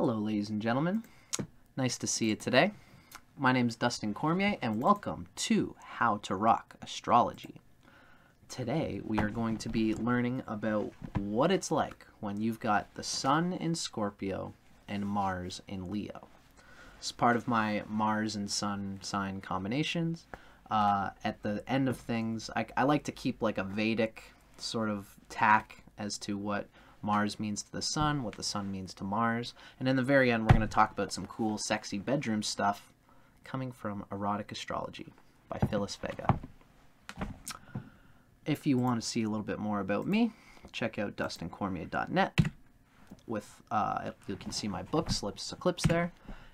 Hello, ladies and gentlemen. Nice to see you today. My name is Dustin Cormier, and welcome to How to Rock Astrology. Today, we are going to be learning about what it's like when you've got the Sun in Scorpio and Mars in Leo. It's part of my Mars and Sun sign combinations. At the end of things, I like to keep like a Vedic sort of tack as to what Mars means to the Sun, what the Sun means to Mars, and in the very end we're going to talk about some cool, sexy bedroom stuff coming from Erotic Astrology by Phyllis Vega. If you want to see a little bit more about me, check out dustincormier.net. You can see my book, Slips Eclipse, there,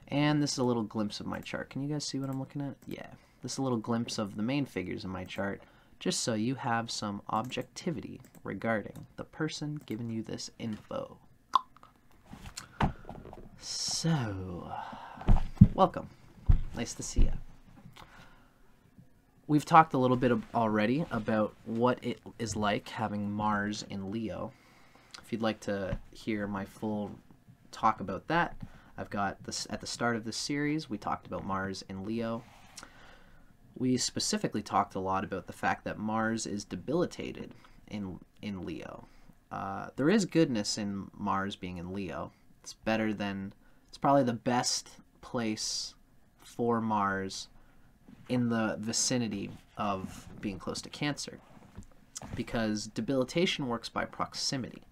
and this is a little glimpse of my chart. Can you guys see what I'm looking at? Yeah, this is a little glimpse of the main figures in my chart, just so you have some objectivity regarding the person giving you this info. So, welcome. Nice to see you. We've talked a little bit already about what it is like having Mars in Leo. If you'd like to hear my full talk about that, I've got this at the start of this series. We talked about Mars in Leo. We specifically talked a lot about the fact that Mars is debilitated in Leo. There is goodness in Mars being in Leo. It's probably the best place for Mars in the vicinity of being close to Cancer, because debilitation works by proximity.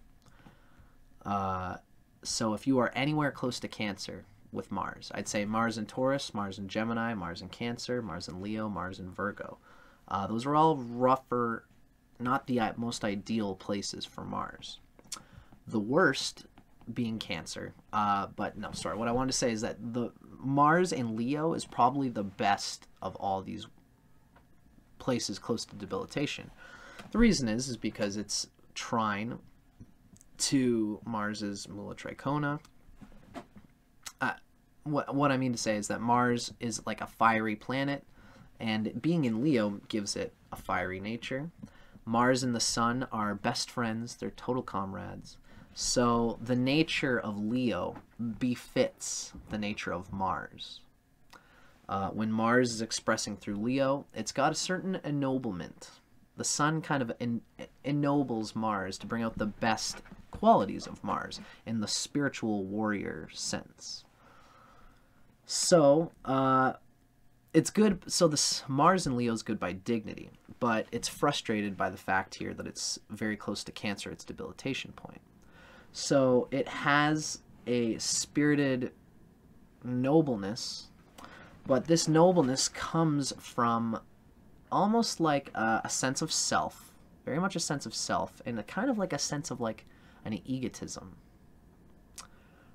So if you are anywhere close to Cancer with Mars, I'd say Mars in Taurus, Mars in Gemini, Mars in Cancer, Mars in Leo, Mars in Virgo. Those are all rougher, not the most ideal places for Mars. The worst being Cancer. But no, sorry. What I wanted to say is that the Mars in Leo is probably the best of all these places close to debilitation. The reason is because it's trine to Mars's Mula Tricona. What I mean to say is that Mars is like a fiery planet, and being in Leo gives it a fiery nature. Mars and the Sun are best friends. They're total comrades. So the nature of Leo befits the nature of Mars. When Mars is expressing through Leo, it's got a certain ennoblement. The Sun kind of ennobles Mars to bring out the best qualities of Mars in the spiritual warrior sense. So, it's good. So this Mars in Leo is good by dignity, but it's frustrated by the fact here that it's very close to Cancer, its debilitation point. So it has a spirited nobleness, but this nobleness comes from almost like a sense of self, very much a sense of self, and a kind of like a sense of like an egotism.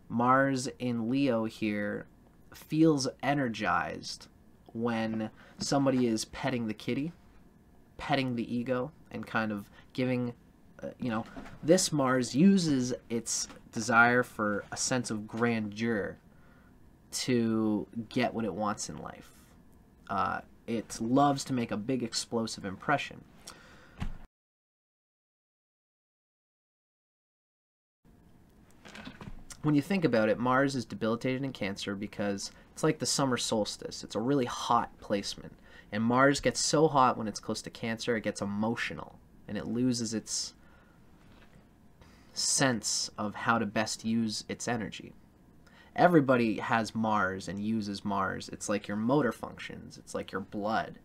Mars in Leo here feels energized when somebody is petting the kitty, petting the ego, and kind of giving, this Mars uses its desire for a sense of grandeur to get what it wants in life. It loves to make a big explosive impression. When you think about it, Mars is debilitated in Cancer because it's like the summer solstice. It's a really hot placement. And Mars gets so hot when it's close to Cancer, it gets emotional. And it loses its sense of how to best use its energy. Everybody has Mars and uses Mars. It's like your motor functions. It's like your blood.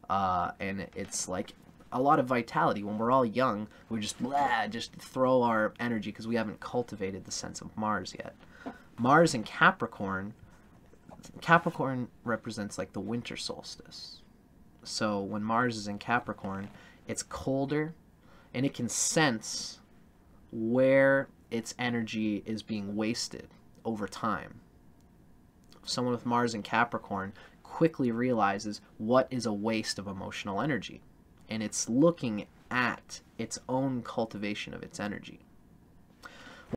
And it's like a lot of vitality. When we're all young, we just throw our energy because we haven't cultivated the sense of Mars yet. Mars in Capricorn represents like the winter solstice. So when Mars is in Capricorn, it's colder, and it can sense where its energy is being wasted over time. Someone with Mars in Capricorn quickly realizes what is a waste of emotional energy, and it's looking at its own cultivation of its energy.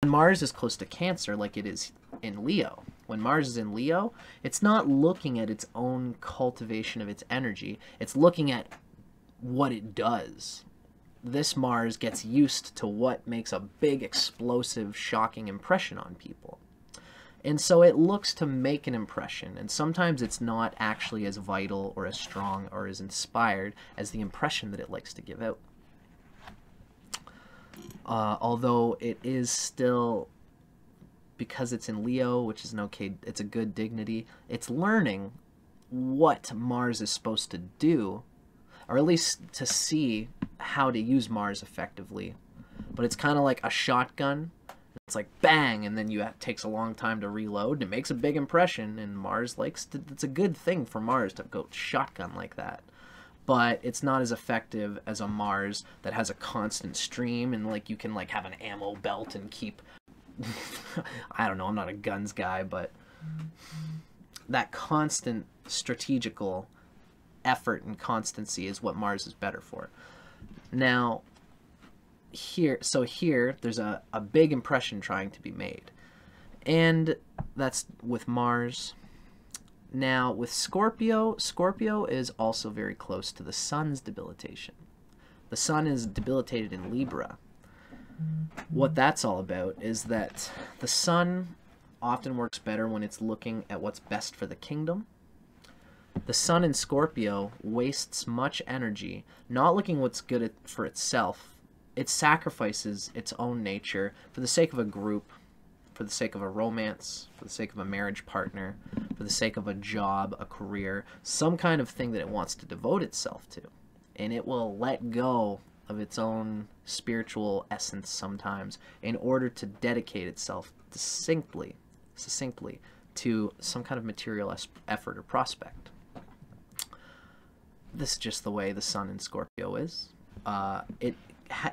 When Mars is close to Cancer, like it is in Leo, when Mars is in Leo, it's not looking at its own cultivation of its energy, it's looking at what it does. This Mars gets used to what makes a big, explosive, shocking impression on people. And so it looks to make an impression, and sometimes it's not actually as vital or as strong or as inspired as the impression that it likes to give out. Although it is still, because it's in Leo, which is an okay, it's a good dignity, it's learning what Mars is supposed to do, or at least to see how to use Mars effectively. But it's kind of like a shotgun. It's like bang, and then it takes a long time to reload, and it makes a big impression, and Mars likes to, it's a good thing for Mars to go shotgun like that. But it's not as effective as a Mars that has a constant stream, and like you can like have an ammo belt and keep I don't know, I'm not a guns guy, but that constant strategical effort and constancy is what Mars is better for. Now here there's a big impression trying to be made, and that's with Mars. Now with Scorpio is also very close to the Sun's debilitation. The Sun is debilitated in Libra. What that's all about is that the Sun often works better when it's looking at what's best for the kingdom. The Sun in Scorpio wastes much energy not looking what's good for itself. It sacrifices its own nature for the sake of a group, for the sake of a romance, for the sake of a marriage partner, for the sake of a job, a career, some kind of thing that it wants to devote itself to. And it will let go of its own spiritual essence sometimes in order to dedicate itself succinctly to some kind of material effort or prospect. This is just the way the Sun in Scorpio is. It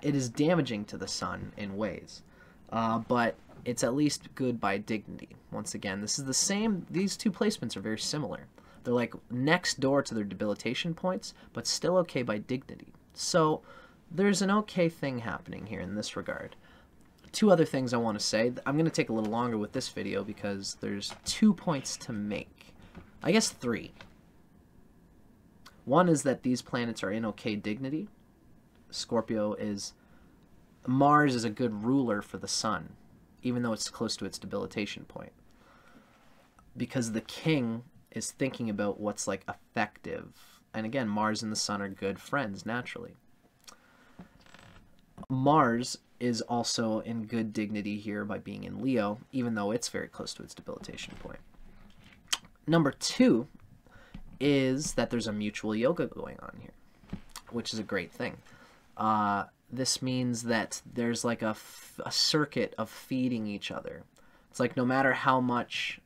is damaging to the Sun in ways, but it's at least good by dignity. Once again, this is the same. These two placements are very similar. They're like next door to their debilitation points, but still okay by dignity. So there's an okay thing happening here in this regard. Two other things I want to say. I'm going to take a little longer with this video because there's 2 points to make. I guess 3. One is that these planets are in okay dignity. Mars is a good ruler for the Sun, even though it's close to its debilitation point. Because the king is thinking about what's like effective. And again, Mars and the Sun are good friends naturally. Mars is also in good dignity here by being in Leo, even though it's very close to its debilitation point. Number 2 is that there's a mutual yoga going on here, which is a great thing. This means that there's like a circuit of feeding each other. It's like no matter how much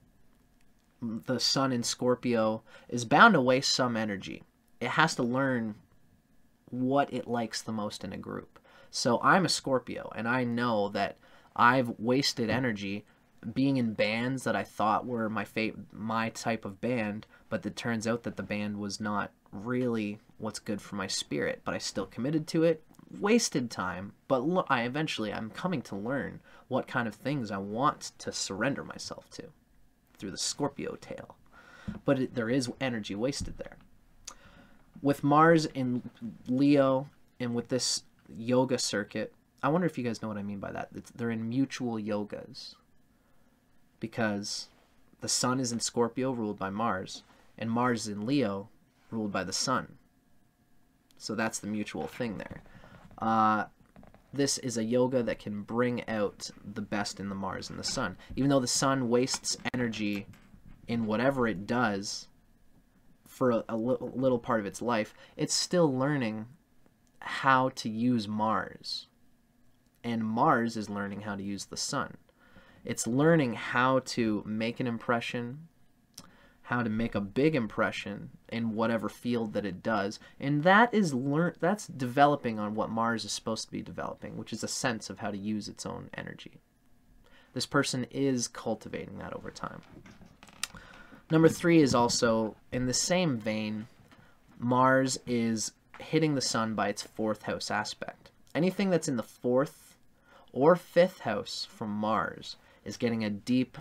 the Sun in Scorpio is bound to waste some energy, it has to learn what it likes the most in a group. So I'm a Scorpio, and I know that I've wasted energy being in bands that I thought were my type of band, but it turns out that the band was not really what's good for my spirit, but I still committed to it. Wasted time, but I'm coming to learn what kind of things I want to surrender myself to through the Scorpio tale. But there is energy wasted there. With Mars in Leo and with this yoga circuit, I wonder if you guys know what I mean by that. They're in mutual yogas because the Sun is in Scorpio, ruled by Mars, and Mars is in Leo, ruled by the Sun. So that's the mutual thing there. This is a yoga that can bring out the best in the Mars and the Sun. Even though the Sun wastes energy in whatever it does for a little part of its life, it's still learning how to use Mars. And Mars is learning how to use the Sun. It's learning how to make an impression, how to make a big impression in whatever field that it does, and that's developing on what Mars is supposed to be developing, which is a sense of how to use its own energy. This person is cultivating that over time. Number 3 is also in the same vein. Mars is hitting the Sun by its 4th house aspect. Anything that's in the 4th or 5th house from Mars is getting a deep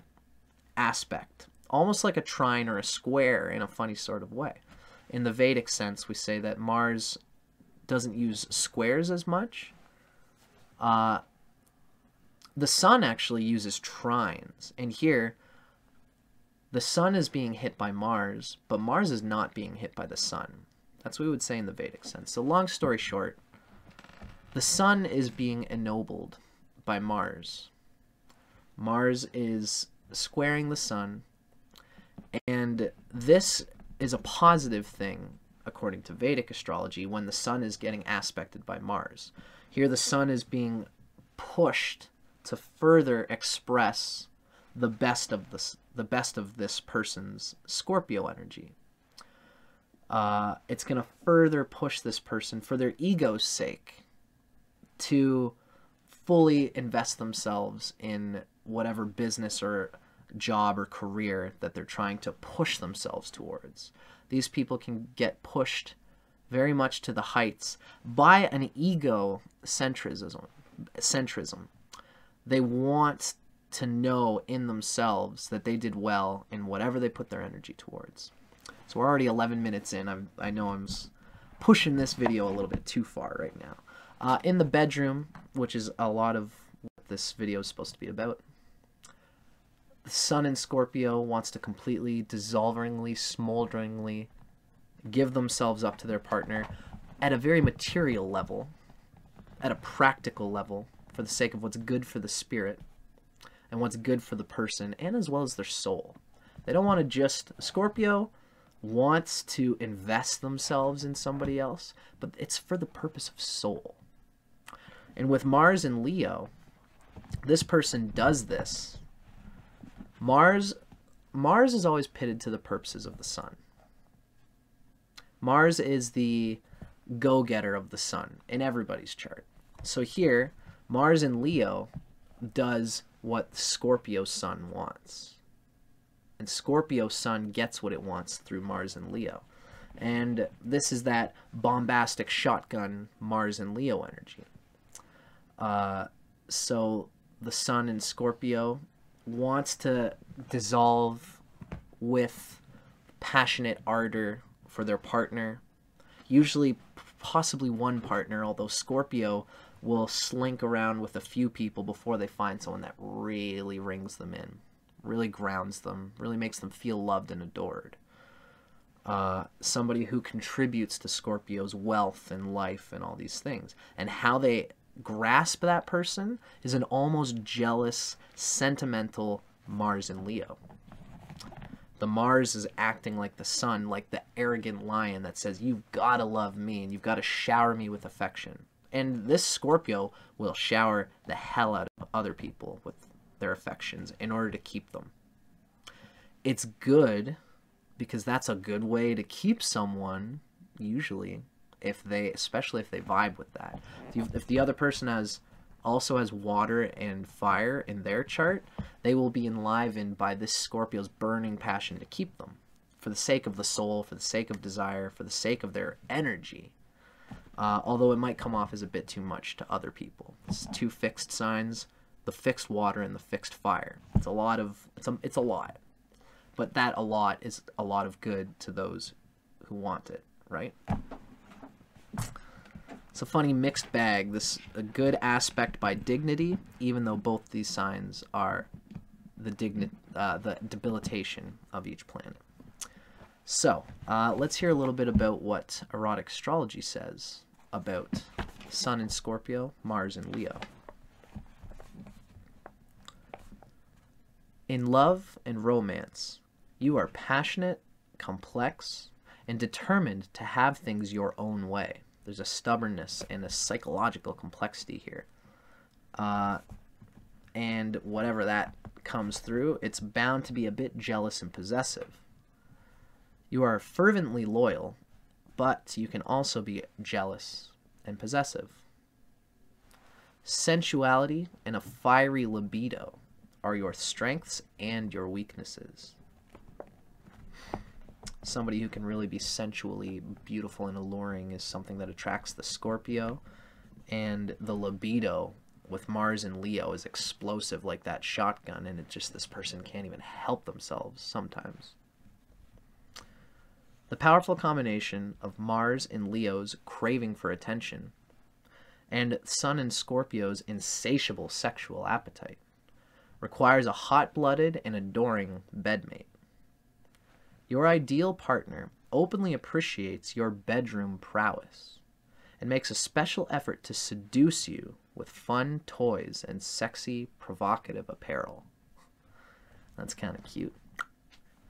aspect, almost like a trine or a square in a funny sort of way. In the Vedic sense, we say that Mars doesn't use squares as much. The Sun actually uses trines, and here The sun is being hit by Mars, but Mars is not being hit by the sun. That's what we would say in the Vedic sense. So long story short, the sun is being ennobled by Mars. Mars is squaring the sun, and this is a positive thing according to Vedic astrology when the sun is getting aspected by Mars. Here the sun is being pushed to further express the best of this person's Scorpio energy. It's going to further push this person for their ego's sake to fully invest themselves in whatever business or job or career that they're trying to push themselves towards. These people can get pushed very much to the heights by an egocentrism. They want to know in themselves that they did well in whatever they put their energy towards. So we're already 11 minutes in. I know I'm pushing this video a little bit too far right now. In the bedroom, which is a lot of what this video is supposed to be about, the sun in Scorpio wants to completely, dissolvingly, smolderingly give themselves up to their partner at a very material level, at a practical level, for the sake of what's good for the spirit and what's good for the person, and as well as their soul. They don't want to just... Scorpio wants to invest themselves in somebody else, but it's for the purpose of soul. And with Mars and Leo, this person does this. Mars is always pitted to the purposes of the sun. Mars is the go-getter of the sun in everybody's chart. So here, Mars in Leo does what Scorpio sun wants. And Scorpio sun gets what it wants through Mars and Leo. And this is that bombastic shotgun Mars and Leo energy. So the sun in Scorpio wants to dissolve with passionate ardor for their partner. Usually possibly one partner, although Scorpio will slink around with a few people before they find someone that really rings them in, really grounds them, really makes them feel loved and adored. Somebody who contributes to Scorpio's wealth and life and all these things. And how they grasp that person is an almost jealous, sentimental Mars in Leo. The Mars is acting like the sun, like the arrogant lion that says, you've got to love me and you've got to shower me with affection. And this Scorpio will shower the hell out of other people with their affections in order to keep them. It's good because that's a good way to keep someone, usually, especially if they vibe with that. If the other person also has water and fire in their chart, they will be enlivened by this Scorpio's burning passion to keep them, for the sake of the soul, for the sake of desire, for the sake of their energy. Although it might come off as a bit too much to other people. It's two fixed signs, the fixed water and the fixed fire. It's a lot. But that a lot is a lot of good to those who want it, right? It's a funny mixed bag. This a good aspect by dignity, even though both these signs are the debilitation of each planet. So, let's hear a little bit about what Erotic Astrology says about Sun in Scorpio, Mars in Leo. In love and romance, you are passionate, complex, and determined to have things your own way. There's a stubbornness and a psychological complexity here. And whatever that comes through, it's bound to be a bit jealous and possessive. You are fervently loyal, but you can also be jealous and possessive. Sensuality and a fiery libido are your strengths and your weaknesses. Somebody who can really be sensually beautiful and alluring is something that attracts the Scorpio, and the libido with Mars and Leo is explosive like that shotgun, and this person can't even help themselves sometimes. The powerful combination of Mars and Leo's craving for attention and Sun and Scorpio's insatiable sexual appetite requires a hot-blooded and adoring bedmate. Your ideal partner openly appreciates your bedroom prowess and makes a special effort to seduce you with fun toys and sexy, provocative apparel. That's kind of cute.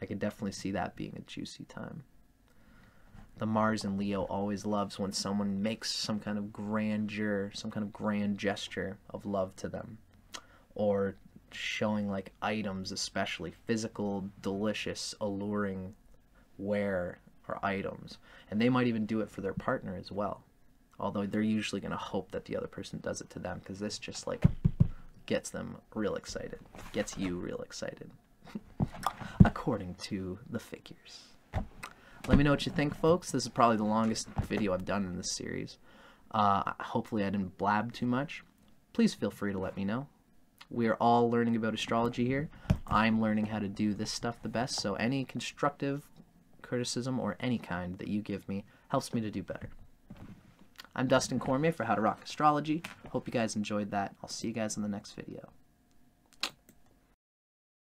I could definitely see that being a juicy time. The Mars in Leo always loves when someone makes some kind of grandeur, some kind of grand gesture of love to them. Or showing like items, especially physical, delicious, alluring wear or items. And they might even do it for their partner as well. Although they're usually going to hope that the other person does it to them, because this just like gets them real excited. Gets you real excited. According to the figures. Let me know what you think, folks. This is probably the longest video I've done in this series. Hopefully I didn't blab too much. Please feel free to let me know. We are all learning about astrology here. I'm learning how to do this stuff the best, so any constructive criticism or any kind that you give me helps me to do better. I'm Dustin Cormier for How to Rock Astrology. Hope you guys enjoyed that. I'll see you guys in the next video.